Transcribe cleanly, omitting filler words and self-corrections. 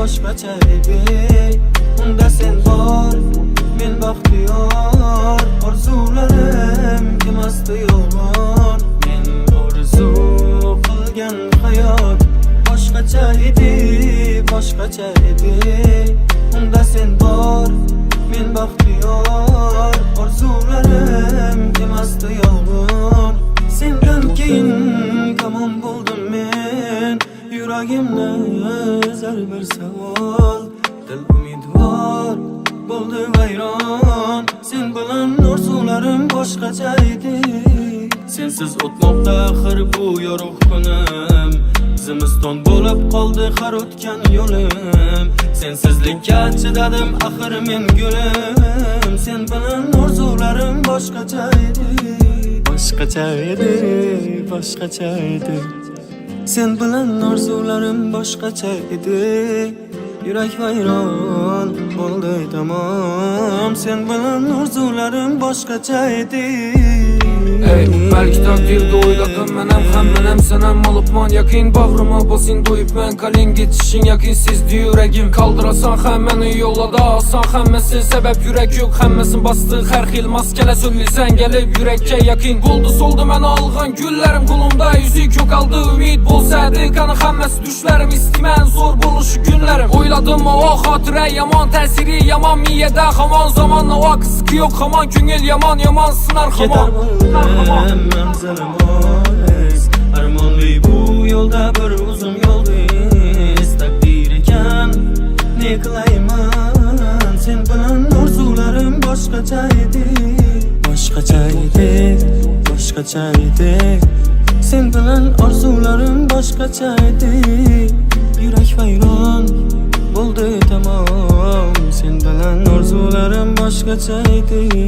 boshqacha edi. Unda sen bor, men baxtiyor. Orzularim kelmasdi yolg'on. Men orzu qilgan hayot boshqacha edi, boshqacha edi. Unda sen bor, men baxtiyor. Orzularim kelmasdi yolg'on. Sendan keyin kamon bo'ldim men. Yuragimni bir savol. Dil umidvor bo'ldi vayron. Sen bilan orzularim boshqacha edi. Sensiz o'tmoqda axir bu yorug' kunim. Zimiston bo'lib qoldi har o'tgan yo'lim. Sensizlikka chidadim axir men gulim. Sen bilan orzularim boshqacha edi. Boshqacha edi, boshqacha edi. Sen bilan orzularim boshqacha edi. Yurak vayron bo'ldi tamom. Sen bilan orzularim boshqacha edi. Belki takdirde oyladım menem hem senem olupman yakin. Bağrıma basın doyup ben kalin geçişin yakinsizdi yüreğim. Kaldırasan hemmeni yollada asan hemmesi sebep yürek yok. Hemmesin bastığı her xil maskele söylesen gelip yürekke yakin. Buldu soldu men alğan güllerim kolumda yüzük yok aldı ümit bolsaydı kanı hemmesi düşlerim istimen zor buluşu günlerim. Oyladım o hatıra yaman tesiri yaman miyede haman zamanla o kısıkı yok haman küngül yaman yaman sınar haman. Manzaram oz armonli bu yo'lda bir uzun yo'ldiz takdir ekan ne qilayman sen bilan orzularim boshqacha edi boshqacha edi boshqacha edi sen bilan orzularim boshqacha edi yurak vayron bo'ldi tamom sen bilan orzularim boshqacha edi